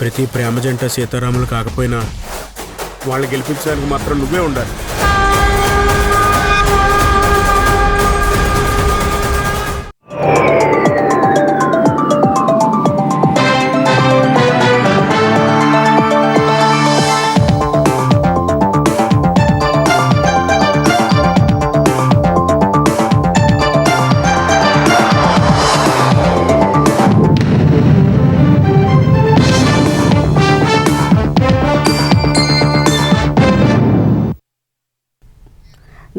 ప్రతి ప్రేమ జంట సీతారాములు కాకపోయినా వాళ్ళు గెలిపించడానికి మాత్రం నువ్వే ఉండాలి.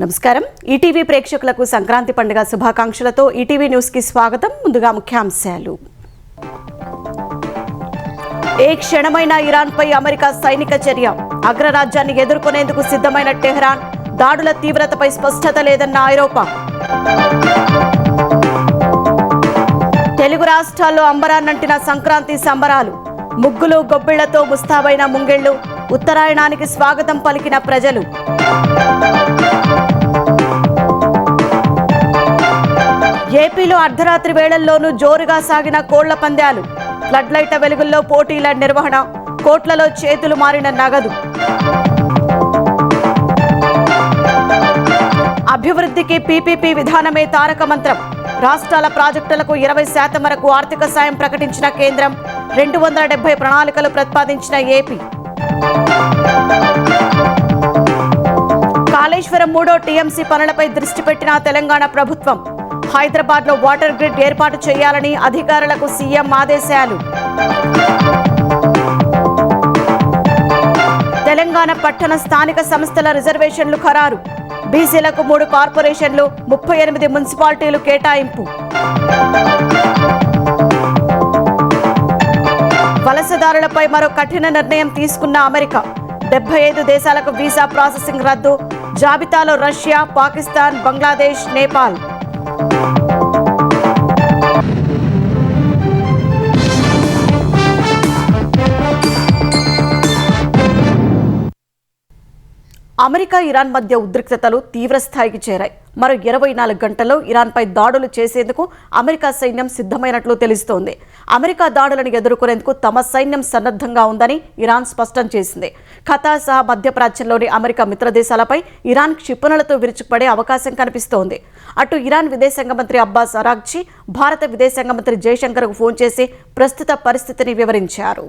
నమస్కారం. ఈటీవీ ప్రేక్షకులకు సంక్రాంతి పండుగ శుభాకాంక్షలతో ఈటీవీ న్యూస్ కి స్వాగతం. ముందుగా ముఖ్యాంశాలు. ఏ క్షణమైన ఇరాన్ పై అమెరికా సైనిక చర్య. అగ్రరాజ్యాన్ని ఎదుర్కొనేందుకు సిద్ధమైన టెహ్రాన్. దాడుల తీవ్రతపై స్పష్టత లేదన్న ఐరోపా. తెలుగు రాష్ట్రాల్లో అంబరాన్నంటిన సంక్రాంతి సంబరాలు. ముగ్గులు గొబ్బిళ్లతో ముస్తాబైన ముంగెళ్లు. ఉత్తరాయణానికి స్వాగతం పలికిన ప్రజలు. ఏపీలో అర్ధరాత్రి వేళల్లోనూ జోరుగా సాగిన కోళ్ల పందాలు. ఫ్లడ్ లైట్ల వెలుగుల్లో పోటీల నిర్వహణ. కోట్లలో చేతులు మారిన నగదు. అభివృద్ధికి పీపీపీ విధానమే తారక మంత్రం. రాష్ట్రాల ప్రాజెక్టులకు 20% వరకు ఆర్థిక సాయం ప్రకటించిన కేంద్రం. 270 ప్రణాళికలు ప్రతిపాదించిన ఏపీ. కాళేశ్వరం 3వ టీఎంసీ పనులపై దృష్టి పెట్టిన తెలంగాణ ప్రభుత్వం. హైదరాబాద్ లో వాటర్ గ్రిడ్ ఏర్పాటు చేయాలని అధికారులకు సీఎం ఆదేశాలు. తెలంగాణ పట్టణ స్థానిక సంస్థల రిజర్వేషన్లు ఖరారు. బీసీలకు 3 కార్పొరేషన్లు, 38 మున్సిపాలిటీలు కేటాయింపు. వలసదారులపై మరో కఠిన నిర్ణయం తీసుకున్న అమెరికా. 75 దేశాలకు వీసా ప్రాసెసింగ్ రద్దు. జాబితాలో Russia, Pakistan, Bangladesh, Nepal. America Iran మధ్య ఉద్రిక్తతలు తీవ్ర స్థాయికి చేరాయి. మరో 24 గంటల్లో ఇరాన్పై దాడులు చేసేందుకు అమెరికా సైన్యం సిద్ధమైనట్లు తెలుస్తోంది. అమెరికా దాడులను ఎదుర్కొనేందుకు తమ సైన్యం సన్నద్ధంగా ఉందని ఇరాన్ స్పష్టం చేసింది. ఖతార్ సహా మధ్యప్రాచ్యంలోని అమెరికా మిత్రదేశాలపై ఇరాన్ క్షిపణులతో విరుచుకుపడే అవకాశం కనిపిస్తోంది. అటు ఇరాన్ విదేశాంగ మంత్రి అబ్బాస్ అరాగ్చి భారత విదేశాంగ మంత్రి జయశంకర్కు ఫోన్ చేసి ప్రస్తుత పరిస్థితిని వివరించారు.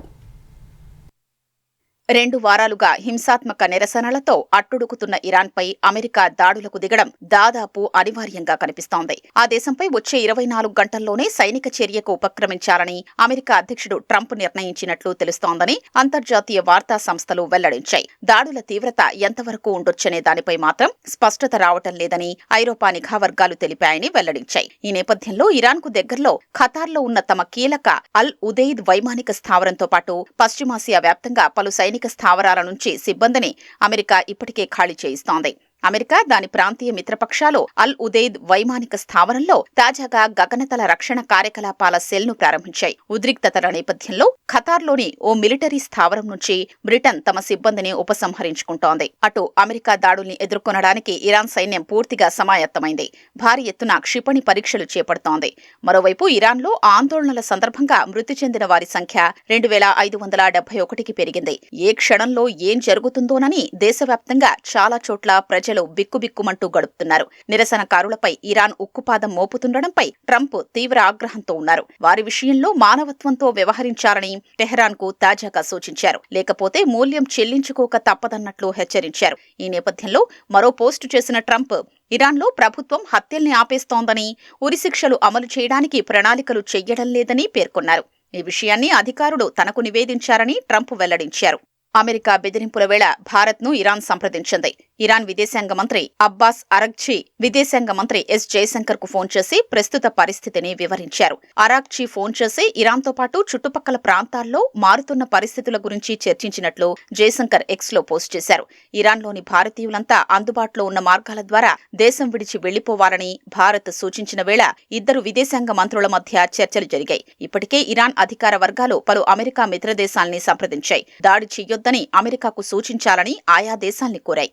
2 వారాలుగా హింసాత్మక నిరసనలతో అట్టుడుకుతున్న ఇరాన్పై అమెరికా దాడులకు దిగడం దాదాపు అనివార్యంగా కనిపిస్తోంది. ఆ దేశంపై వచ్చే 24 గంటల్లోనే సైనిక చర్యకు ఉపక్రమించాలని అమెరికా అధ్యక్షుడు ట్రంప్ నిర్ణయించినట్లు తెలుస్తోందని అంతర్జాతీయ వార్తా సంస్థలు వెల్లడించాయి. దాడుల తీవ్రత ఎంతవరకు ఉండొచ్చనే దానిపై మాత్రం స్పష్టత రావటం లేదని ఐరోపా నిఘా వర్గాలు తెలిపాయని వెల్లడించాయి. ఈ నేపథ్యంలో ఇరాన్కు దగ్గరలో ఖతార్లో ఉన్న తమ కీలక అల్ ఉదైద్ వైమానిక స్థావరంతో పాటు పశ్చిమాసియా వ్యాప్తంగా పలు సైనిక స్థావరాల నుంచి సిబ్బందిని అమెరికా ఇప్పటికే ఖాళీ చేయిస్తోంది. అమెరికా దాని ప్రాంతీయ మిత్రపక్షాలు అల్ ఉదైద్ వైమానిక స్థావరంలో తాజాగా గగనతల రక్షణ కార్యకలాపాల సెల్ను ప్రారంభించాయి. ఉద్రిక్తతల నేపథ్యంలో ఖతార్లోని ఓ మిలిటరీ స్థావరం నుంచి బ్రిటన్ తమ సిబ్బందిని ఉపసంహరించుకుంటోంది. అటు అమెరికా దాడుల్ని ఎదుర్కొనడానికి ఇరాన్ సైన్యం పూర్తిగా సమాయత్తమైంది. భారీ ఎత్తున క్షిపణి పరీక్షలు చేపడుతోంది. మరోవైపు ఇరాన్లో ఆందోళనల సందర్భంగా మృతి చెందిన వారి సంఖ్య 2571కి పెరిగింది. ఏ క్షణంలో ఏం జరుగుతుందోనని దేశవ్యాప్తంగా చాలా చోట్ల ప్రజలు బిక్కుబిక్కుమంటూ గడుపుతున్నారు. నిరసనకారులపై ఇరాన్ ఉక్కుపాదం మోపుతుండడంపై ట్రంప్ తీవ్ర ఆగ్రహంతో ఉన్నారు. వారి విషయంలో మానవత్వంతో వ్యవహరించాలని టెహ్రాన్కు తాజాగా సూచించారు. లేకపోతే మూల్యం చెల్లించుకోక తప్పదన్నట్లు హెచ్చరించారు. ఈ నేపథ్యంలో మరో పోస్టు చేసిన ట్రంప్ ఇరాన్లో ప్రభుత్వం హత్యల్ని ఆపేస్తోందని, ఉరిశిక్షలు అమలు చేయడానికి ప్రణాళికలు చెయ్యడం లేదని పేర్కొన్నారు. ఈ విషయాన్ని అధికారులు తనకు నివేదించారని ట్రంప్ వెల్లడించారు. అమెరికా బెదిరింపుల వేళ భారత్ను ఇరాన్ సంప్రదించింది. ఇరాన్ విదేశాంగ మంత్రి అబ్బాస్ అరాగ్చి విదేశాంగ మంత్రి ఎస్ జయశంకర్కు ఫోన్ చేసి ప్రస్తుత పరిస్థితిని వివరించారు. అరాగ్చి ఫోన్ చేసి ఇరాన్తో పాటు చుట్టుపక్కల ప్రాంతాల్లో మారుతున్న పరిస్థితుల గురించి చర్చించినట్లు జయశంకర్ ఎక్స్లో పోస్ట్ చేశారు. ఇరాన్లోని భారతీయులంతా అందుబాటులో ఉన్న మార్గాల ద్వారా దేశం విడిచి వెళ్లిపోవాలని భారత్ సూచించిన వేళ ఇద్దరు విదేశాంగ మంత్రుల మధ్య చర్చలు జరిగాయి. ఇప్పటికే ఇరాన్ అధికార వర్గాలు పలు అమెరికా మిత్రదేశాల్ని సంప్రదించాయి. దాడి చెయ్యొద్దని అమెరికాకు సూచించాలని ఆయా దేశాల్ని కోరాయి.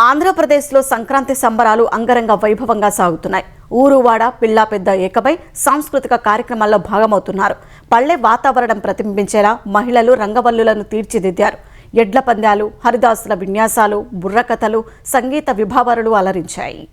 ఆంధ్రప్రదేశ్లో సంక్రాంతి సంబరాలు అంగరంగ వైభవంగా సాగుతున్నాయి. ఊరువాడ పిల్లా పెద్ద ఏకమై సాంస్కృతిక కార్యక్రమాల్లో భాగమవుతున్నారు. పల్లె వాతావరణం ప్రతిబింబించేలా మహిళలు రంగవల్లులను తీర్చిదిద్దారు. ఎడ్ల పందాలు, హరిదాసుల విన్యాసాలు, బుర్రకథలు, సంగీత విభావరులు అలరించాయి.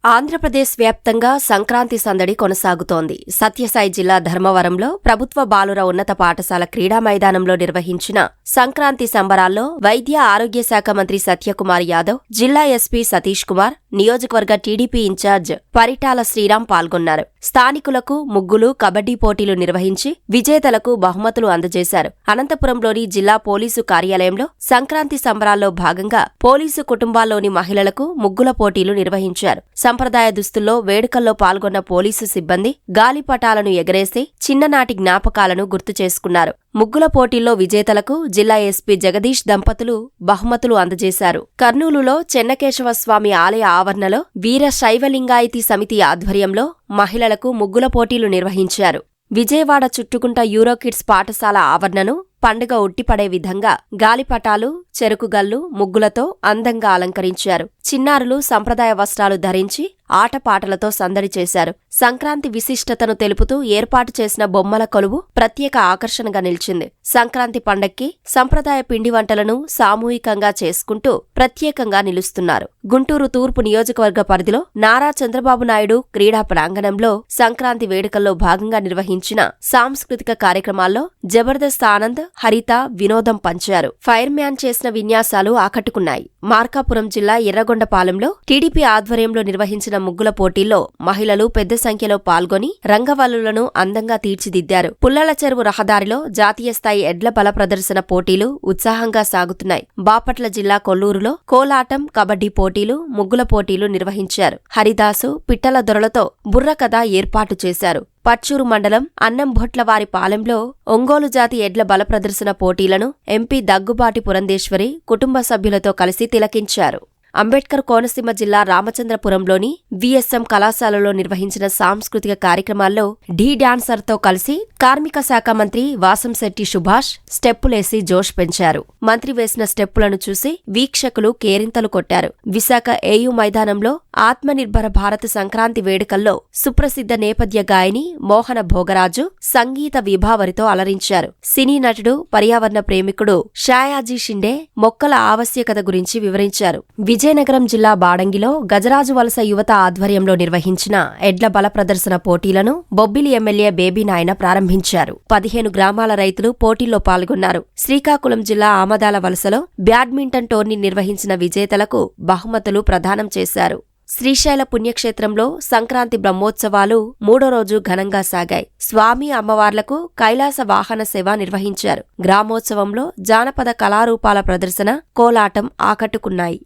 ఆంధ్రప్రదేశ్ వ్యాప్తంగా సంక్రాంతి సందడి కొనసాగుతోంది. సత్యసాయి జిల్లా ధర్మవరంలో ప్రభుత్వ బాలుర ఉన్నత పాఠశాల క్రీడా మైదానంలో నిర్వహించిన సంక్రాంతి సంబరాల్లో వైద్య ఆరోగ్య శాఖ మంత్రి సత్యకుమార్ యాదవ్, జిల్లా ఎస్పీ సతీష్ కుమార్, నియోజకవర్గ టీడీపీ ఇన్ఛార్జ్ పరిటాల శ్రీరామ్ పాల్గొన్నారు. స్థానికులకు ముగ్గులు, కబడ్డీ పోటీలు నిర్వహించి విజేతలకు బహుమతులు అందజేశారు. అనంతపురంలోని జిల్లా పోలీసు కార్యాలయంలో సంక్రాంతి సంబరాల్లో భాగంగా పోలీసు కుటుంబాల్లోని మహిళలకు ముగ్గుల పోటీలు నిర్వహించారు. సంప్రదాయ దుస్తుల్లో వేడుకల్లో పాల్గొన్న పోలీసు సిబ్బంది గాలిపటాలను ఎగరేసి చిన్ననాటి జ్ఞాపకాలను గుర్తు చేసుకున్నారు. ముగ్గుల పోటీల్లో విజేతలకు జిల్లా ఎస్పీ జగదీష్ దంపతులు బహుమతులు అందజేశారు. కర్నూలులో చెన్నకేశవస్వామి ఆలయ ఆవరణలో వీర శైవలింగాయతి సమితి ఆధ్వర్యంలో మహిళలకు ముగ్గుల పోటీలు నిర్వహించారు. విజయవాడ చుట్టుకుంట యూరోకిడ్స్ పాఠశాల ఆవరణను పండుగ ఉట్టిపడే విధంగా గాలిపటాలు, చెరుకుగల్లు, ముగ్గులతో అందంగా అలంకరించారు. చిన్నారులు సంప్రదాయ వస్త్రాలు ధరించి ఆటపాటలతో సందడి చేశారు. సంక్రాంతి విశిష్టతను తెలుపుతూ ఏర్పాటు చేసిన బొమ్మల కొలువు ప్రత్యేక ఆకర్షణగా నిలిచింది. సంక్రాంతి పండక్కి సంప్రదాయ పిండి వంటలను సామూహికంగా చేసుకుంటూ ప్రత్యేకంగా నిలుస్తున్నారు. గుంటూరు తూర్పు నియోజకవర్గ పరిధిలో నారా చంద్రబాబు నాయుడు క్రీడా ప్రాంగణంలో సంక్రాంతి వేడుకల్లో భాగంగా నిర్వహించిన సాంస్కృతిక కార్యక్రమాల్లో జబర్దస్త్ ఆనంద్, హరిత వినోదం పంచారు. ఫైర్ మ్యాన్ చేసిన విన్యాసాలు ఆకట్టుకున్నాయి. మార్కాపురం జిల్లా ఎర్రగొండపాలెంలో టీడీపీ ఆధ్వర్యంలో నిర్వహించిన ముగ్గుల పోటీల్లో మహిళలు పెద్ద సంఖ్యలో పాల్గొని రంగవల్లులను అందంగా తీర్చిదిద్దారు. పుల్లల చెరువు రహదారిలో జాతీయ స్థాయి ఎడ్ల బల ప్రదర్శన పోటీలు ఉత్సాహంగా సాగుతున్నాయి. బాపట్ల జిల్లా కొల్లూరులో కోలాటం, కబడ్డీ పోటీలు, ముగ్గుల పోటీలు నిర్వహించారు. హరిదాసు, పిట్టల దొరలతో బుర్రకథ ఏర్పాటు చేశారు. పచ్చూరు మండలం అన్నంభొట్లవారి పాలెంలో ఒంగోలు జాతి ఎడ్ల బల ప్రదర్శన పోటీలను ఎంపీ దగ్గుబాటి పురంధేశ్వరి కుటుంబ సభ్యులతో కలిసి తిలకించారు. అంబేడ్కర్ కోనసీమ జిల్లా రామచంద్రపురంలోని విఎస్ఎం కళాశాలలో నిర్వహించిన సాంస్కృతిక కార్యక్రమాల్లో ఢీ డాన్సర్తో కలిసి కార్మిక శాఖ మంత్రి వాసంశెట్టి సుభాష్ స్టెప్పులేసి జోష్ పెంచారు. మంత్రి వేసిన స్టెప్పులను చూసి వీక్షకులు కేరింతలు కొట్టారు. విశాఖ ఏయూ మైదానంలో ఆత్మనిర్భర భారత్ సంక్రాంతి వేడుకల్లో సుప్రసిద్ధ నేపథ్య గాయని మోహన భోగరాజు సంగీత విభావరితో అలరించారు. సినీ నటుడు, పర్యావరణ ప్రేమికుడు షాయాజీ షిండే మొక్కల ఆవశ్యకత గురించి వివరించారు. విజయనగరం జిల్లా బాడంగిలో గజరాజు వలస యువత ఆధ్వర్యంలో నిర్వహించిన ఎడ్ల బల ప్రదర్శన పోటీలను బొబ్బిలి ఎమ్మెల్యే బేబీ నాయన ప్రారంభించారు. 15 గ్రామాల రైతులు పోటీల్లో పాల్గొన్నారు. శ్రీకాకుళం జిల్లా ఆమదాల వలసలో బ్యాడ్మింటన్ టోర్నీ నిర్వహించిన విజేతలకు బహుమతులు ప్రదానం చేశారు. శ్రీశైల పుణ్యక్షేత్రంలో సంక్రాంతి బ్రహ్మోత్సవాలు 3వ రోజు ఘనంగా సాగాయి. స్వామి అమ్మవార్లకు కైలాస వాహన సేవ నిర్వహించారు. గ్రామోత్సవంలో జానపద కళారూపాల ప్రదర్శన, కోలాటం ఆకట్టుకున్నాయి.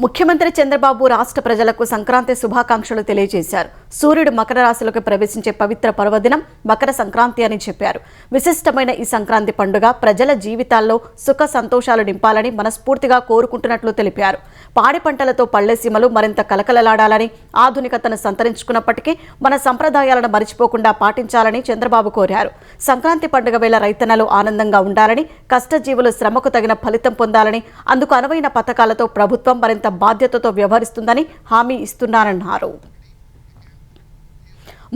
ముఖ్యమంత్రి చంద్రబాబు రాష్ట్ర ప్రజలకు సంక్రాంతి శుభాకాంక్షలు తెలియజేశారు. సూర్యుడు మకర రాశిలోకి ప్రవేశించే పవిత్ర పర్వదినం మకర సంక్రాంతి అని చెప్పారు. విశిష్టమైన ఈ సంక్రాంతి పండుగ ప్రజల జీవితాల్లో సుఖ సంతోషాలు నింపాలని మనస్ఫూర్తిగా కోరుకుంటున్నట్లు తెలిపారు. పాడి పంటలతో పల్లెసీమలు మరింత కలకలలాడాలని, ఆధునికతను సంతరించుకున్నప్పటికీ మన సంప్రదాయాలను మరిచిపోకుండా పాటించాలని చంద్రబాబు కోరారు. సంక్రాంతి పండుగ వేళ రైతన్నలు ఆనందంగా ఉండాలని, కష్టజీవులు శ్రమకు తగిన ఫలితం పొందాలని, అందుకు అనువైన పథకాలతో ప్రభుత్వం మరింత బాధ్యతతో వ్యవహరిస్తుందని హామీ ఇస్తున్నారన్నారు.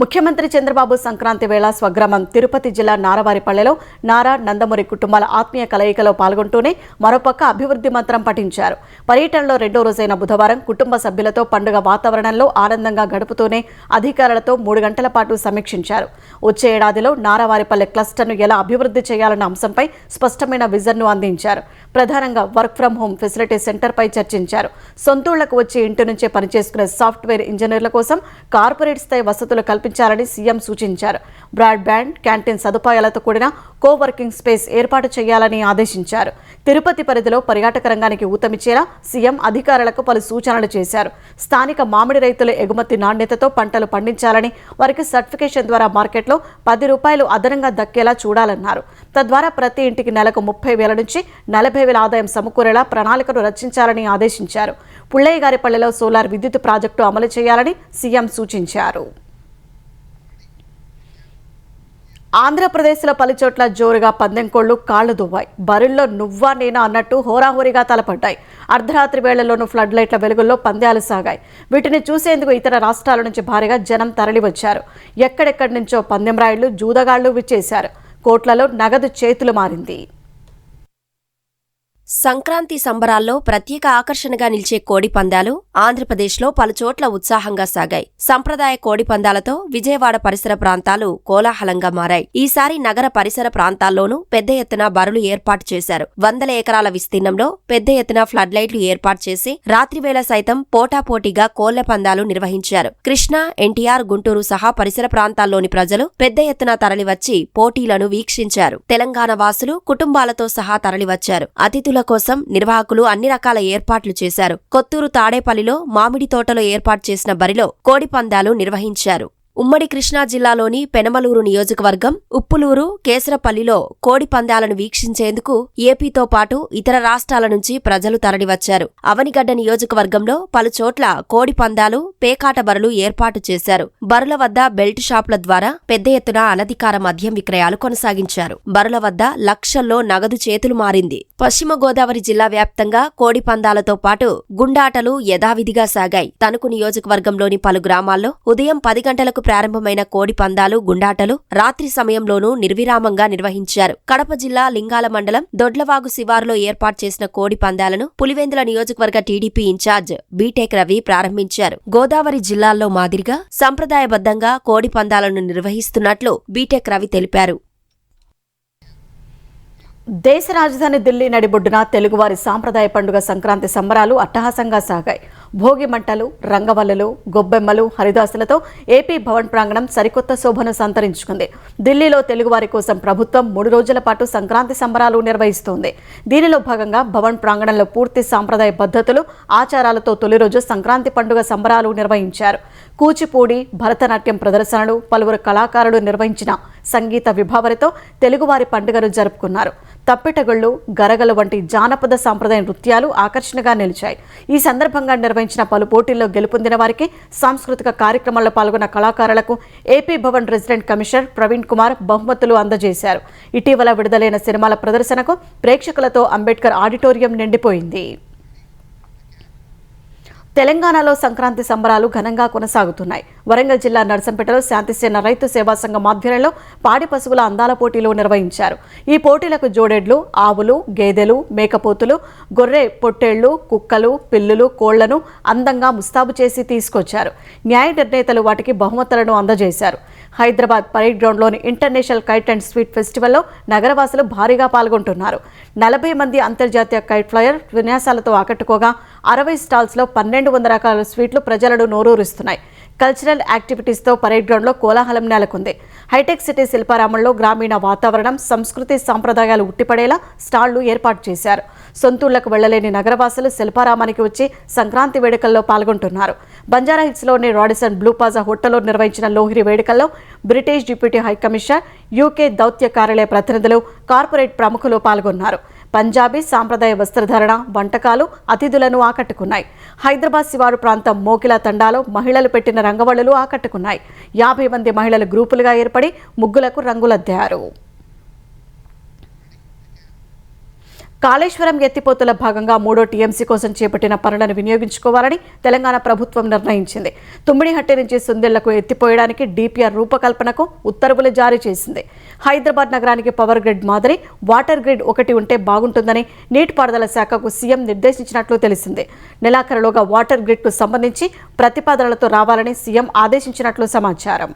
ముఖ్యమంత్రి చంద్రబాబు సంక్రాంతి వేళ స్వగ్రామం తిరుపతి జిల్లా నారవారిపల్లెలో నారా, నందమూరి కుటుంబాల ఆత్మీయ కలయికలో పాల్గొంటూనే మరోపక్క అభివృద్ధి మంత్రం పఠించారు. పర్యటనలో 2వ రోజైన బుధవారం కుటుంబ సభ్యులతో పండుగ వాతావరణంలో ఆనందంగా గడుపుతూనే అధికారులతో 3 గంటల పాటు సమీక్షించారు. వచ్చే ఏడాదిలో నారవారిపల్లె క్లస్టర్ను ఎలా అభివృద్ధి చేయాలన్న అంశంపై స్పష్టమైన విజన్ను అందించారు. ప్రధానంగా వర్క్ ఫ్రం హోం ఫెసిలిటీ సెంటర్పై చర్చించారు. సొంతూళ్లకు వచ్చి ఇంటి నుంచే పనిచేసుకునే సాఫ్ట్వేర్ ఇంజనీర్ల కోసం కార్పొరేట్ స్థాయి వసతులు కల్పించాలని సీఎం సూచించారు. బ్రాడ్బ్యాండ్, క్యాంటీన్ సదుపాయాలతో కూడిన కోవర్కింగ్ స్పేస్ ఏర్పాటు చేయాలని ఆదేశించారు. తిరుపతి పరిధిలో పర్యాటక రంగానికి ఊతమిచ్చేలా సీఎం అధికారులకు పలు సూచనలు చేశారు. స్థానిక మామిడి రైతుల ఎగుమతి నాణ్యతతో పంటలు పండించాలని, వారికి సర్టిఫికేషన్ ద్వారా మార్కెట్లో ₹10 అదనంగా దక్కేలా చూడాలన్నారు. తద్వారా ప్రతి ఇంటికి నెలకు 30,000 నుంచి 40,000 ఆదాయం సమకూరేలా ప్రణాళికను రచించాలని ఆదేశించారు. పుల్లయ్యగారిపల్లెలో సోలార్ విద్యుత్ ప్రాజెక్టు అమలు చేయాలని సీఎం సూచించారు. ఆంధ్రప్రదేశ్లో పలుచోట్ల జోరుగా పందెం కోళ్లు కాళ్లు దువ్వాయి. బరుల్లో నువ్వా నేనా అన్నట్టు హోరాహోరీగా తలపడ్డాయి. అర్ధరాత్రి వేళల్లోనూ ఫ్లడ్ లైట్ల వెలుగుల్లో పందాలు సాగాయి. వీటిని చూసేందుకు ఇతర రాష్ట్రాల నుంచి భారీగా జనం తరలివచ్చారు. ఎక్కడెక్కడి నుంచో పందెం రాయుళ్లు, జూదగాళ్లు విచ్చేశారు. కోట్లలో నగదు చేతులు మారింది. సంక్రాంతి సంబరాల్లో ప్రత్యేక ఆకర్షణగా నిలిచే కోడి పందాలు ఆంధ్రప్రదేశ్లో పలుచోట్ల ఉత్సాహంగా సాగాయి. సంప్రదాయ కోడి పందాలతో విజయవాడ పరిసర ప్రాంతాలు కోలాహలంగా మారాయి. ఈసారి నగర పరిసర ప్రాంతాల్లోనూ పెద్ద ఎత్తున బరులు ఏర్పాటు చేశారు. వందల ఎకరాల విస్తీర్ణంలో పెద్ద ఎత్తున ఫ్లడ్ లైట్లు ఏర్పాటు చేసి రాత్రివేళ సైతం పోటాపోటీగా కోళ్ల పందాలు నిర్వహించారు. కృష్ణా, ఎన్టీఆర్, గుంటూరు సహా పరిసర ప్రాంతాల్లోని ప్రజలు పెద్ద ఎత్తున తరలివచ్చి పోటీలను వీక్షించారు. తెలంగాణ వాసులు కుటుంబాలతో సహా తరలివచ్చారు. అతిథుల కోసం నిర్వాహకులు అన్ని రకాల ఏర్పాట్లు చేశారు. కొత్తూరు తాడేపల్లిలో మామిడి తోటలో ఏర్పాటు చేసిన బరిలో కోడి పందాలు నిర్వహించారు. ఉమ్మడి కృష్ణా జిల్లాలోని పెనమలూరు నియోజకవర్గం, ఉప్పులూరు, కేసరపల్లిలో కోడి పందాలను వీక్షించేందుకు ఏపీతో పాటు ఇతర రాష్ట్రాల నుంచి ప్రజలు తరలివచ్చారు. అవనిగడ్డ నియోజకవర్గంలో పలుచోట్ల కోడి పందాలు, పేకాట బరులు ఏర్పాటు చేశారు. బరుల వద్ద బెల్ట్ షాపుల ద్వారా పెద్ద ఎత్తున అనధికార మద్యం విక్రయాలు కొనసాగించారు. బరుల వద్ద లక్షల్లో నగదు చేతులు మారింది. పశ్చిమ గోదావరి జిల్లా వ్యాప్తంగా కోడి పందాలతో పాటు గుండాటలు యథావిధిగా సాగాయి. తణుకు నియోజకవర్గంలోని పలు గ్రామాల్లో ఉదయం 10 గంటలకు ప్రారంభమైన కోడి పందాలు, గుండాటలు రాత్రి సమయంలోనూ నిర్విరామంగా నిర్వహించారు. కడప జిల్లా లింగాల మండలం దొడ్లవాగు శివారులో ఏర్పాటు చేసిన కోడి పందాలను పులివెందుల నియోజకవర్గ టీడీపీ ఇన్ఛార్జ్ బీటెక్ రవి ప్రారంభించారు. గోదావరి జిల్లాల్లో మాదిరిగా సంప్రదాయబద్ధంగా కోడి పందాలను నిర్వహిస్తున్నట్లు బీటెక్ రవి తెలిపారు. దేశ రాజధాని ఢిల్లీ నడిబొడ్డున తెలుగువారి సాంప్రదాయ పండుగ సంక్రాంతి సంబరాలు అట్టహాసంగా సాగాయి. భోగి మంటలు, రంగవల్లులు, గొబ్బెమ్మలు, హరిదాసులతో ఏపీ భవన్ ప్రాంగణం సరికొత్త శోభను సంతరించుకుంది. ఢిల్లీలో తెలుగువారి కోసం ప్రభుత్వం 3 రోజుల పాటు సంక్రాంతి సంబరాలు నిర్వహిస్తోంది. దీనిలో భాగంగా భవన్ ప్రాంగణంలో పూర్తి సాంప్రదాయ పద్ధతులు, ఆచారాలతో తొలి రోజు సంక్రాంతి పండుగ సంబరాలు నిర్వహించారు. కూచిపూడి, భరతనాట్యం ప్రదర్శనలు, పలువురు కళాకారులు నిర్వహించిన సంగీత విభావరితో తెలుగువారి పండుగను జరుపుకున్నారు. తప్పెటగుళ్లు, గరగలు వంటి జానపద సాంప్రదాయ నృత్యాలు ఆకర్షణగా నిలిచాయి. ఈ సందర్భంగా నిర్వహించిన పలు పోటీల్లో గెలుపొందిన వారికి, సాంస్కృతిక కార్యక్రమాల్లో పాల్గొన్న కళాకారులకు AP Bhavan resident commissioner Praveen Kumar బహుమతులు అందజేశారు. ఇటీవల విడుదలైన సినిమాల ప్రదర్శనకు ప్రేక్షకులతో అంబేద్కర్ ఆడిటోరియం నిండిపోయింది. తెలంగాణలో సంక్రాంతి సంబరాలు ఘనంగా కొనసాగుతున్నాయి. వరంగల్ జిల్లా నర్సంపేటలో శాంతిసేన రైతు సేవా సంఘం ఆధ్వర్యంలో పాడి పశువుల అందాల పోటీలు నిర్వహించారు. ఈ పోటీలకు జోడెడ్లు, ఆవులు, గేదెలు, మేకపోతులు, గొర్రె పొట్టేళ్లు, కుక్కలు, పిల్లులు, కోళ్లను అందంగా ముస్తాబు చేసి తీసుకొచ్చారు. న్యాయ నిర్ణేతలు వాటికి బహుమతులను అందజేశారు. హైదరాబాద్ పరేడ్ గ్రౌండ్లోని ఇంటర్నేషనల్ కైట్ అండ్ స్వీట్ ఫెస్టివల్లో నగరవాసులు భారీగా పాల్గొంటున్నారు. 40 మంది అంతర్జాతీయ కైట్ ఫ్లయర్ విన్యాసాలతో ఆకట్టుకోగా 60 స్టాల్స్లో 1200 రకాల స్వీట్లు ప్రజలను నోరూరిస్తున్నాయి. కల్చరల్ యాక్టివిటీస్తో పరేడ్ గ్రౌండ్లో కోలాహలం నెలకొంది. హైటెక్ సిటీ శిల్పారామంలో గ్రామీణ వాతావరణం, సంస్కృతి సంప్రదాయాలు ఉట్టిపడేలా స్టాళ్లు ఏర్పాటు చేశారు. సొంతూళ్లకు వెళ్లలేని నగరవాసులు శిల్పారామానికి వచ్చి సంక్రాంతి వేడుకల్లో పాల్గొంటున్నారు. బంజారాహిల్స్లోని రాడిసన్ బ్లూ ప్లాజా హోటల్లో నిర్వహించిన లోహిరి వేడుకల్లో బ్రిటిష్ డిప్యూటీ హైకమిషనర్, యూకే దౌత్య కార్యాలయ ప్రతినిధులు, కార్పొరేట్ ప్రముఖులు పాల్గొన్నారు. పంజాబీ సాంప్రదాయ వస్త్రధారణ, వంటకాలు అతిథులను ఆకట్టుకున్నాయి. హైదరాబాద్ శివారు ప్రాంతం మోకిలా తండాలో మహిళలు పెట్టిన రంగవల్లులు ఆకట్టుకున్నాయి. 50 మంది మహిళలు గ్రూపులుగా ఏర్పడి ముగ్గులకు రంగులద్దారు. కాళేశ్వరం ఎత్తిపోతుల భాగంగా 3వ టీఎంసీ కోసం చేపట్టిన పనులను వినియోగించుకోవాలని తెలంగాణ ప్రభుత్వం నిర్ణయించింది. తుమ్మిడిహట్టి నుంచి సుందెళ్లకు ఎత్తిపోయడానికి డీపీఆర్ రూపకల్పనకు ఉత్తర్వులు జారీ చేసింది. హైదరాబాద్ నగరానికి పవర్ గ్రిడ్ మాదిరి వాటర్ గ్రిడ్ ఒకటి ఉంటే బాగుంటుందని నీటిపారుదల శాఖకు సీఎం నిర్దేశించినట్లు తెలిసింది. నెలాఖరులోగా వాటర్ గ్రిడ్కు సంబంధించి ప్రతిపాదనలతో రావాలని సీఎం ఆదేశించినట్లు సమాచారం.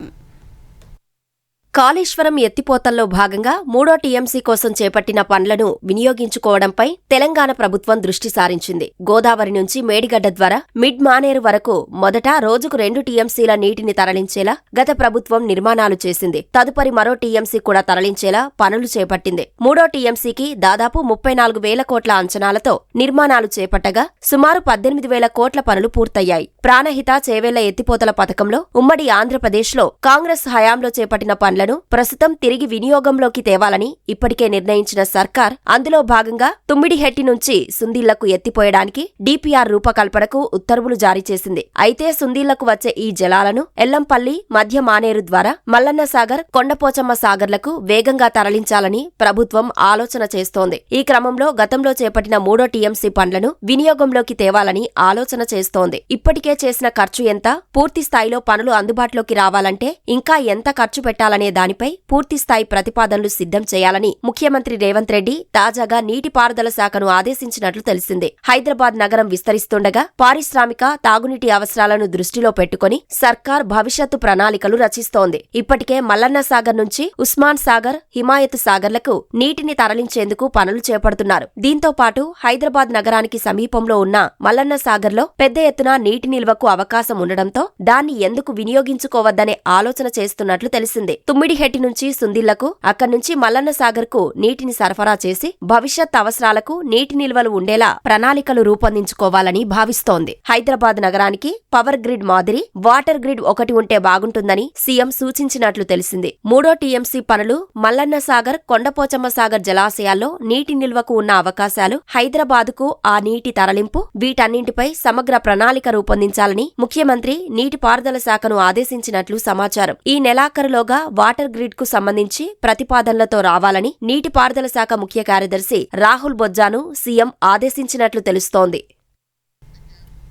కాళేశ్వరం ఎత్తిపోతల్లో భాగంగా 3వ టీఎంసీ కోసం చేపట్టిన పనులను వినియోగించుకోవడంపై తెలంగాణ ప్రభుత్వం దృష్టి సారించింది. గోదావరి నుంచి మేడిగడ్డ ద్వారా మిడ్ మానేరు వరకు మొదట రోజుకు 2 టీఎంసీల నీటిని తరలించేలా గత ప్రభుత్వం నిర్మాణాలు చేసింది. తదుపరి మరో టీఎంసీ కూడా తరలించేలా పనులు చేపట్టింది. 3వ టీఎంసీకి దాదాపు 34,000 కోట్ల అంచనాలతో నిర్మాణాలు చేపట్టగా సుమారు 18,000 కోట్ల పనులు పూర్తయ్యాయి. ప్రాణహిత చేవేళ్ల ఎత్తిపోతల పథకంలో ఉమ్మడి ఆంధ్రప్రదేశ్లో కాంగ్రెస్ హయాంలో చేపట్టిన పనులను ప్రాజెక్టులను ప్రస్తుతం తిరిగి వినియోగంలోకి తేవాలని ఇప్పటికే నిర్ణయించిన సర్కార్ అందులో భాగంగా తుమ్మిడిహెట్టి నుంచి సుందీళ్లకు ఎత్తిపోయడానికి డిపిఆర్ రూపకల్పనకు ఉత్తర్వులు జారీ చేసింది. అయితే సుందీళ్లకు వచ్చే ఈ జలాలను ఎల్లంపల్లి, మధ్య మానేరు ద్వారా మల్లన్న సాగర్, కొండపోచమ్మ సాగర్లకు వేగంగా తరలించాలని ప్రభుత్వం ఆలోచన చేస్తోంది. ఈ క్రమంలో గతంలో చేపట్టిన 3వ టీఎంసీ పనులను వినియోగంలోకి తేవాలని ఆలోచన చేస్తోంది. ఇప్పటికే చేసిన ఖర్చు ఎంత, పూర్తి స్థాయిలో పనులు అందుబాటులోకి రావాలంటే ఇంకా ఎంత ఖర్చు పెట్టాలనే దానిపై పూర్తిస్థాయి ప్రతిపాదనలు సిద్ధం చేయాలని ముఖ్యమంత్రి రేవంత్ రెడ్డి తాజాగా నీటిపారుదల శాఖను ఆదేశించినట్లు తెలిసింది. హైదరాబాద్ నగరం విస్తరిస్తుండగా పారిశ్రామిక, తాగునీటి అవసరాలను దృష్టిలో పెట్టుకుని సర్కార్ భవిష్యత్తు ప్రణాళికలు రచిస్తోంది. ఇప్పటికే మల్లన్న సాగర్ నుంచి ఉస్మాన్ సాగర్, హిమాయత్ సాగర్లకు నీటిని తరలించేందుకు పనులు చేపడుతున్నారు. దీంతో పాటు హైదరాబాద్ నగరానికి సమీపంలో ఉన్న మల్లన్న సాగర్లో పెద్ద ఎత్తున నీటి నిల్వకు అవకాశం ఉండడంతో దాన్ని ఎందుకు వినియోగించుకోవద్దనే ఆలోచన చేస్తున్నట్లు తెలిసింది. తుమ్మిడిహెట్టి నుంచి సుందిళ్లకు, అక్కడి నుంచి మల్లన్న సాగర్కు నీటిని సరఫరా చేసి భవిష్యత్ అవసరాలకు నీటి నిల్వలు ఉండేలా ప్రణాళికలు రూపొందించుకోవాలని భావిస్తోంది. హైదరాబాద్ నగరానికి పవర్ గ్రిడ్ మాదిరి వాటర్ గ్రిడ్ ఒకటి ఉంటే బాగుంటుందని సీఎం సూచించినట్లు తెలిసింది. 3వ టీఎంసీ పనులు, మల్లన్న సాగర్, కొండపోచమ్మ సాగర్ జలాశయాల్లో నీటి నిల్వకు ఉన్న అవకాశాలు, హైదరాబాదుకు ఆ నీటి తరలింపు, వీటన్నింటిపై సమగ్ర ప్రణాళిక రూపొందించాలని ముఖ్యమంత్రి నీటిపారుదల శాఖను ఆదేశించినట్లు సమాచారం. ఈ నెలాఖరులోగా వాటర్ గ్రిడ్ కు సంబంధించి ప్రతిపాదనలతో రావాలని నీటిపారుదల శాఖ ముఖ్య కార్యదర్శి రాహుల్ బొజ్జాను సీఎం ఆదేశించినట్లు తెలుస్తోంది.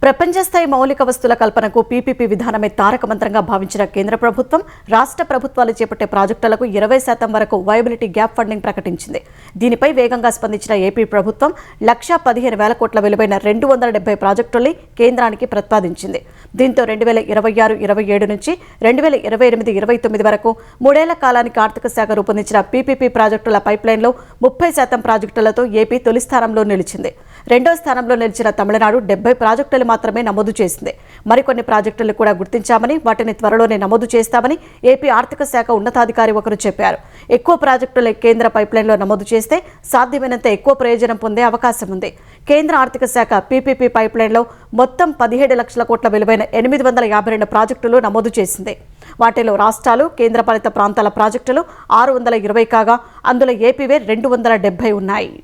ప్రపంచ స్థాయి మౌలిక వస్తుల కల్పనకు పీపీపీ విధానమే తారక మంత్రంగా భావించిన కేంద్ర ప్రభుత్వం రాష్ట్ర ప్రభుత్వాలు చేపట్టే ప్రాజెక్టులకు 20% వరకు వైబిలిటీ గ్యాప్ ఫండింగ్ ప్రకటించింది. దీనిపై వేగంగా స్పందించిన ఏపీ ప్రభుత్వం 1,15,000 కోట్ల విలువైన 270 ప్రాజెక్టుల్ని కేంద్రానికి ప్రతిపాదించింది. దీంతో 2026-27 నుంచి 2028-29 వరకు 3 ఏళ్ల కాలానికి ఆర్థిక శాఖ రూపొందించిన పీపీపీ ప్రాజెక్టుల పైప్లైన్లో 30% ప్రాజెక్టులతో ఏపీ తొలి స్థానంలో నిలిచింది. రెండో స్థానంలో నిలిచిన తమిళనాడు 70 ప్రాజెక్టులు మాత్రమే నమోదు చేసింది. మరికొన్ని ప్రాజెక్టులు కూడా గుర్తించామని, వాటిని త్వరలోనే నమోదు చేస్తామని ఏపీ ఆర్థిక శాఖ ఉన్నతాధికారి ఒకరు చెప్పారు. ఎక్కువ ప్రాజెక్టులు కేంద్ర పైప్లైన్లో నమోదు చేస్తే సాధ్యమైనంత ఎక్కువ ప్రయోజనం పొందే అవకాశం ఉంది. కేంద్ర ఆర్థిక శాఖ పీపీపీ పైప్లైన్లో మొత్తం 17 లక్షల కోట్ల విలువైన 852 ప్రాజెక్టులు నమోదు చేసింది. వాటిలో రాష్ట్రాలు, కేంద్రపాలిత ప్రాంతాల ప్రాజెక్టులు 620 కాగా అందులో ఏపీవే 270 ఉన్నాయి.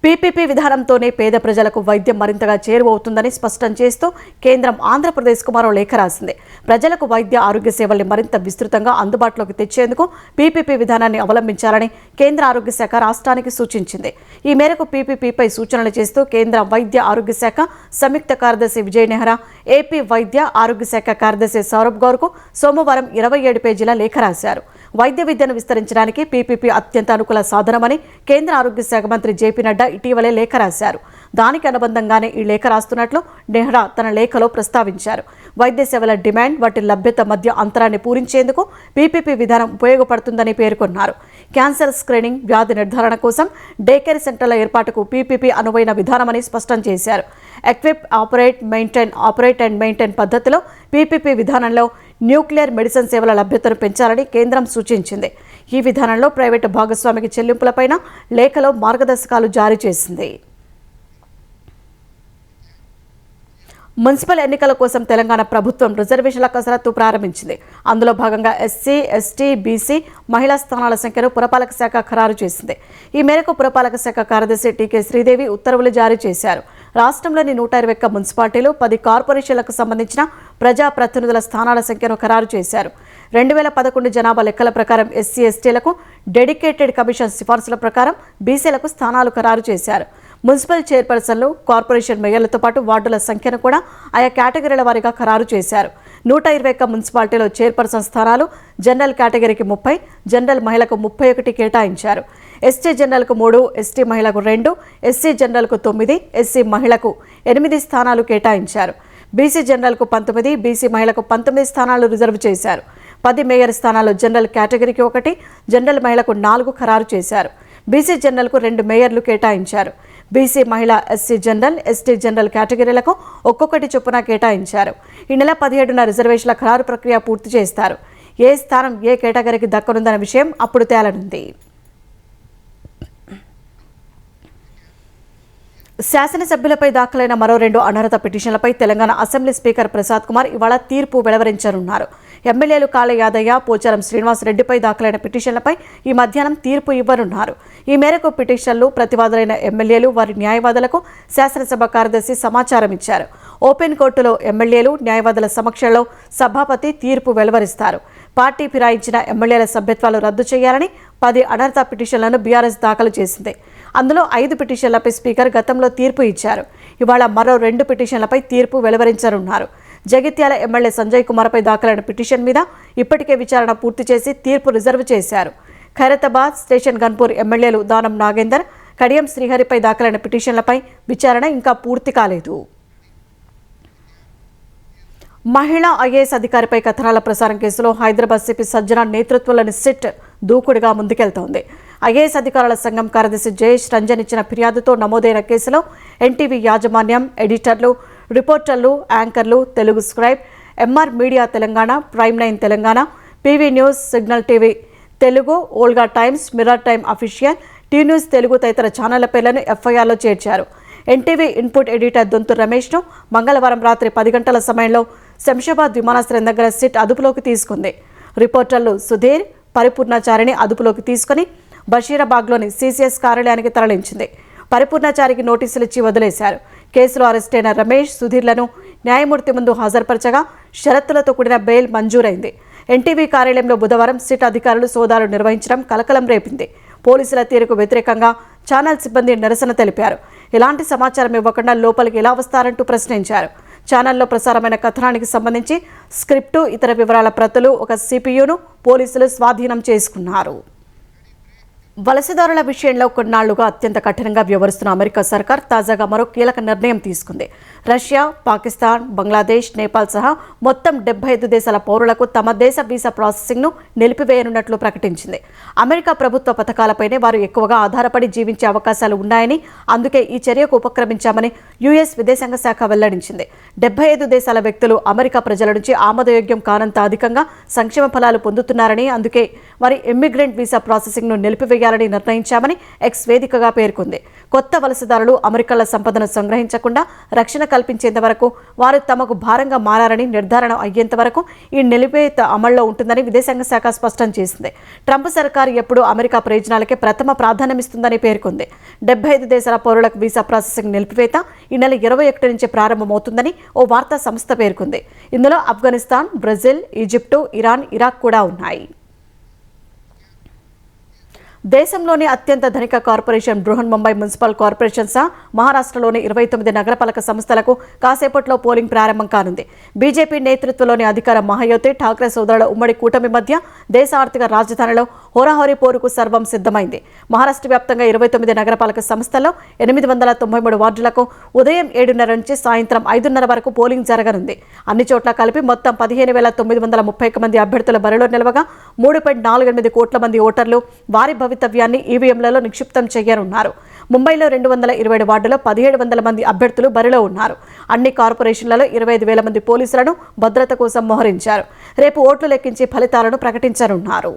పీపీపీ విధానంతోనే పేద ప్రజలకు వైద్యం మరింతగా చేరువవుతుందని స్పష్టం చేస్తూ కేంద్రం ఆంధ్రప్రదేశ్కు మరో లేఖ రాసింది. ప్రజలకు వైద్య ఆరోగ్య సేవల్ని మరింత విస్తృతంగా అందుబాటులోకి తెచ్చేందుకు పీపీపీ విధానాన్ని అవలంబించాలని కేంద్ర ఆరోగ్య శాఖ రాష్ట్రానికి సూచించింది. ఈ మేరకు పీపీపీపై సూచనలు చేస్తూ కేంద్ర వైద్య ఆరోగ్య శాఖ సంయుక్త కార్యదర్శి విజయ్ నెహ్రా, ఏపీ వైద్య ఆరోగ్య శాఖ కార్యదర్శి సౌరభ్ గౌర్కు సోమవారం 27 పేజీల లేఖ రాశారు. వైద్య విద్యను విస్తరించడానికి పీపీపీ అత్యంత అనుకూల సాధనమని కేంద్ర ఆరోగ్య శాఖ మంత్రి జేపీ నడ్డా ఇటీవలే లేఖ రాశారు. దానికి అనుబంధంగానే ఈ లేఖ రాస్తున్నట్లు నెహ్రా తన లేఖలో ప్రస్తావించారు. వైద్య సేవల డిమాండ్, వాటి లభ్యత మధ్య అంతరాన్ని పూరించేందుకు పీపీపీ విధానం ఉపయోగపడుతుందని పేర్కొన్నారు. క్యాన్సర్ స్క్రీనింగ్, వ్యాధి నిర్ధారణ కోసం డే కేర్ సెంటర్ల ఏర్పాటుకు పీపీపీ అనువైన విధానమని స్పష్టం చేశారు. ఎక్విప్, ఆపరేట్ అండ్ మెయింటైన్ పద్ధతిలో పీపీపీ విధానంలో న్యూక్లియర్ మెడిసిన్ సేవల లభ్యతను పెంచాలని కేంద్రం సూచించింది. ఈ విధానంలో ప్రైవేటు భాగస్వామికి చెల్లింపులపైన లేఖలో మార్గదర్శకాలు జారీ చేసింది. మున్సిపల్ ఎన్నికల కోసం తెలంగాణ ప్రభుత్వం రిజర్వేషన్ల కసరత్తు ప్రారంభించింది. అందులో భాగంగా ఎస్సీ, ఎస్టీ, బీసీ, మహిళా స్థానాల సంఖ్యను పురపాలక శాఖ ఖరారు చేసింది. ఈ మేరకు పురపాలక శాఖ కార్యదర్శి టీకే శ్రీదేవి ఉత్తర్వులు జారీ చేశారు. రాష్ట్రంలోని 121 మున్సిపాలిటీలు, 10 కార్పొరేషన్లకు సంబంధించిన ప్రజాప్రతినిధుల స్థానాల సంఖ్యను ఖరారు చేశారు. 2011 జనాభా లెక్కల ప్రకారం ఎస్సీ, ఎస్టీలకు డెడికేటెడ్ కమిషన్ సిఫార్సుల ప్రకారం బీసీలకు స్థానాలు ఖరారు చేశారు. మున్సిపల్ చైర్పర్సన్లు, కార్పొరేషన్ మేయర్లతో పాటు వార్డుల సంఖ్యను కూడా ఆయా కేటగిరీల వారీగా ఖరారు చేశారు. 121 మున్సిపాలిటీలో చైర్పర్సన్ స్థానాలు జనరల్ కేటగిరీకి 30, జనరల్ మహిళకు 31 కేటాయించారు. ఎస్టీ జనరల్కు 3, ఎస్టీ మహిళకు 2, ఎస్సీ జనరల్కు 9, ఎస్సీ మహిళకు 8 స్థానాలు కేటాయించారు. బీసీ జనరల్కు 19, బీసీ మహిళకు 19 స్థానాలు రిజర్వ్ చేశారు. 10 మేయర్ స్థానాలు జనరల్ కేటగిరీకి 1, జనరల్ మహిళకు 4 ఖరారు చేశారు. బీసీ జనరల్కు 2 మేయర్లు కేటాయించారు. బీసీ మహిళ, ఎస్సీ జనరల్, ఎస్టీ జనరల్ కేటగిరీలకు ఒక్కొక్కటి చొప్పున కేటాయించారు. ఈ నెల 17న రిజర్వేషన్ల ఖరారు ప్రక్రియ పూర్తి చేస్తారు. ఏ స్థానం ఏ కేటగిరీకి దక్కనుందన్న విషయం అప్పుడు తేలనుంది. శాసనసభ్యులపై దాఖలైన మరో 2 అనర్హత పిటిషన్లపై తెలంగాణ అసెంబ్లీ స్పీకర్ ప్రసాద్ కుమార్ ఇవాళ తీర్పు వెలువరించనున్నారు. ఎమ్మెల్యేలు కాళ యాదయ్య, పోచారం శ్రీనివాస్ రెడ్డిపై దాఖలైన పిటిషన్లపై ఈ మధ్యాహ్నం తీర్పు ఇవ్వనున్నారు. ఈ మేరకు పిటిషన్లు ప్రతివాదులైన ఎమ్మెల్యేలు, వారి న్యాయవాదులకు శాసనసభ కార్యదర్శి సమాచారం ఇచ్చారు. ఓపెన్ కోర్టులో ఎమ్మెల్యేలు, న్యాయవాదుల సమక్షంలో సభాపతి తీర్పు వెలువరిస్తారు. పార్టీ ఫిరాయించిన ఎమ్మెల్యేల సభ్యత్వాలు రద్దు చేయాలని 10 అనర్హత పిటిషన్లను బీఆర్ఎస్ దాఖలు చేసింది. అందులో 5 పిటిషన్లపై స్పీకర్ గతంలో తీర్పు ఇచ్చారు. ఇవాళ మరో 2 పిటిషన్లపై తీర్పు వెలువరించనున్నారు. జగిత్యాల ఎమ్మెల్యే సంజయ్ కుమార్పై దాఖలైన పిటిషన్ మీద ఇప్పటికే విచారణ పూర్తి చేసి తీర్పు రిజర్వ్ చేశారు. ఖైరతాబాద్, స్టేషన్ గన్పూర్ ఎమ్మెల్యేలు దానం నాగేందర్, కడియం శ్రీహరిపై దాఖలైన పిటిషన్లపై విచారణ ఇంకా పూర్తి కాలేదు. మహిళా ఐఏఎస్ అధికారిపై కథనాల ప్రసారం కేసులో హైదరాబాద్ సిపి సజ్జన నేతృత్వంలోని సిట్ దూకుడుగా ముందుకెళ్తోంది. ఐఏఎస్ అధికారుల సంఘం కార్యదర్శి జయేష్ రంజన్ ఇచ్చిన ఫిర్యాదుతో నమోదైన కేసులో ఎన్టీవీ యాజమాన్యం, ఎడిటర్లు, రిపోర్టర్లు, యాంకర్లు, Telugu scribe, MR media Telangana, prime 9 Telangana, PV news, signal TV Telugu, Volga times, mirror time official, T news Telugu తదితర ఛానళ్ల పేర్లను ఎఫ్ఐఆర్లో చేర్చారు. ఎన్టీవీ ఇన్పుట్ ఎడిటర్ దొంతు రమేష్ను మంగళవారం రాత్రి 10 గంటల సమయంలో శంషాబాద్ విమానాశ్రయం దగ్గర సిట్ అదుపులోకి తీసుకుంది. రిపోర్టర్లు సుధీర్, పరిపూర్ణాచారిని అదుపులోకి తీసుకుని బషీరాబాగ్లోని సీసీఎస్ కార్యాలయానికి తరలించింది. పరిపూర్ణాచారికి నోటీసులు ఇచ్చి వదిలేశారు. కేసులో అరెస్టైన రమేష్, సుధీర్లను న్యాయమూర్తి ముందు హాజరుపరచగా షరతులతో కూడిన బెయిల్ మంజూరైంది. ఎన్టీవీ కార్యాలయంలో బుధవారం సిట్ అధికారులు సోదాలు నిర్వహించడం కలకలం రేపింది. పోలీసుల తీరుకు వ్యతిరేకంగా ఛానల్ సిబ్బంది నిరసన తెలిపారు. ఎలాంటి సమాచారం ఇవ్వకుండా లోపలికి ఎలా వస్తారంటూ ప్రశ్నించారు. ఛానల్లో ప్రసారమైన కథనానికి సంబంధించి స్క్రిప్టు, ఇతర వివరాల ప్రతులు, ఒక సిపియును పోలీసులు స్వాధీనం చేసుకున్నారు. వలసదారుల విషయంలో కొన్నాళ్లుగా అత్యంత కఠినంగా వ్యవహరిస్తున్న అమెరికా సర్కార్ తాజాగా మరో కీలక నిర్ణయం తీసుకుంది. రష్యా, పాకిస్తాన్, బంగ్లాదేశ్, నేపాల్ సహా మొత్తం 75 దేశాల పౌరులకు తమ దేశ వీసా ప్రాసెసింగ్ను నిలిపివేయనున్నట్లు ప్రకటించింది. అమెరికా ప్రభుత్వ పథకాలపైనే వారు ఎక్కువగా ఆధారపడి జీవించే అవకాశాలు ఉన్నాయని, అందుకే ఈ చర్యకు ఉపక్రమించామని యుఎస్ విదేశాంగ శాఖ వెల్లడించింది. 75 దేశాల వ్యక్తులు అమెరికా ప్రజల నుంచి ఆమోదయోగ్యం కానంత అధికంగా సంక్షేమ ఫలాలు పొందుతున్నారని, అందుకే వారి ఇమ్మిగ్రెంట్ వీసా ప్రాసెసింగ్ను నిలిపివేయాలని నిర్ణయించామని ఎక్స్ వేదికగా పేర్కొంది. కొత్త వలసదారులు అమెరికాల సంపదను సంగ్రహించకుండా రక్షణ కల్పించేంత వరకు వారు తమకు భారంగా మారారని నిర్ధారణ అయ్యేంత వరకు ఈ నిలిపివేత అమల్లో ఉంటుందని విదేశాంగ శాఖ స్పష్టం చేసింది. ట్రంప్ సర్కారు ఎప్పుడూ అమెరికా ప్రయోజనాలకే ప్రథమ ప్రాధాన్యమిస్తుందని పేర్కొంది. 75 దేశాల పౌరులకు వీసా ప్రాసెసింగ్ నిలిపివేత ఈ నెల 21 నుంచి ప్రారంభమవుతుందని ఓ వార్తా సంస్థ పేర్కొంది. ఇందులో Afghanistan, Brazil, Egypt, Iran, Iraq కూడా ఉన్నాయి. దేశంలోని అత్యంత ధనిక corporation Brihan Mumbai municipal corporation సహా మహారాష్ట్రలోని 29 నగరపాలక సంస్థలకు కాసేపట్లో పోలింగ్ ప్రారంభం కానుంది. బీజేపీ నేతృత్వంలోని అధికార మహాయోతి ఠాక్రే సోదరుల ఉమ్మడి కూటమి మధ్య దేశ ఆర్థిక రాజధానిలో హోరాహోరీ పోరుకు సర్వం సిద్ధమైంది. మహారాష్ట్ర వ్యాప్తంగా 29 నగరపాలక సంస్థల్లో 893 వార్డులకు ఉదయం 7:30 నుంచి సాయంత్రం 5:30 వరకు పోలింగ్ జరగనుంది. అన్ని చోట్ల కలిపి మొత్తం 15,931 మంది అభ్యర్థుల బరిలో నిలవగా 3.48 కోట్ల మంది ఓటర్లు వారి భవితవ్యాన్ని ఈవీఎంలలో నిక్షిప్తం చేయనున్నారు. ముంబైలో 227 వార్డులో 1700 మంది అభ్యర్థులు బరిలో ఉన్నారు. అన్ని కార్పొరేషన్లలో 25,000 మంది పోలీసులను భద్రత కోసం మోహరించారు. రేపు ఓట్లు లెక్కించి ఫలితాలను ప్రకటించనున్నారు.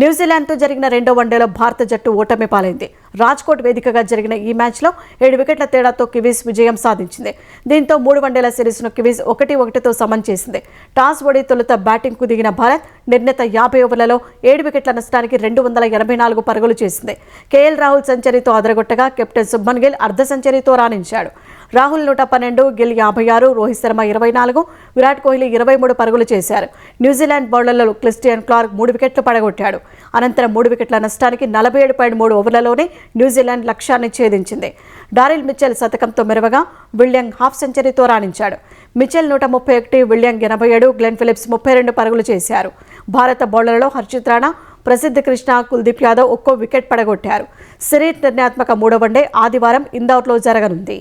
న్యూజిలాండ్తో జరిగిన 2వ వన్డేలో భారత జట్టు ఓటమి పాలైంది. రాజ్కోట్ వేదికగా జరిగిన ఈ మ్యాచ్లో 7 వికెట్ల తేడాతో కివీస్ విజయం సాధించింది. దీంతో 3 వన్డేల సిరీస్ను కివీస్ 1-1తో సమం చేసింది. టాస్ ఓడి తొలుత బ్యాటింగ్కు దిగిన భారత్ నిర్ణీత 50 ఓవర్లలో 7 వికెట్ల నష్టానికి 284 పరుగులు చేసింది. కేఎల్ రాహుల్ సెంచరీతో అదరగొట్టగా కెప్టెన్ శుభ్మన్ గిల్ అర్ధ సెంచరీతో రాణించాడు. రాహుల్ 112, గిల్ 56, రోహిత్ శర్మ 24, విరాట్ కోహ్లీ 23 పరుగులు చేశారు. న్యూజిలాండ్ బౌలర్లలో క్రిస్టియన్ క్లార్క్ 3 వికెట్లు పడగొట్టాడు. అనంతరం 3 వికెట్ల నష్టానికి 47.3 ఓవర్లలోనే న్యూజిలాండ్ లక్ష్యాన్ని ఛేదించింది. డారిల్ మిచెల్ శతకంతో మెరవగా విలియమ్ హాఫ్ సెంచరీతో రాణించాడు. మిచెల్ 131, విలియమ్ 87, గ్లెన్ ఫిలిప్స్ 32 పరుగులు చేశారు. భారత బౌలర్లలో హర్షిత్ రాణా, ప్రసిద్ధ్ కృష్ణ, కుల్దీప్ యాదవ్ ఒక్కో వికెట్ పడగొట్టారు. సిరీస్ నిర్ణయాత్మక 3వ వన్డే ఆదివారం ఇందౌర్లో జరగనుంది.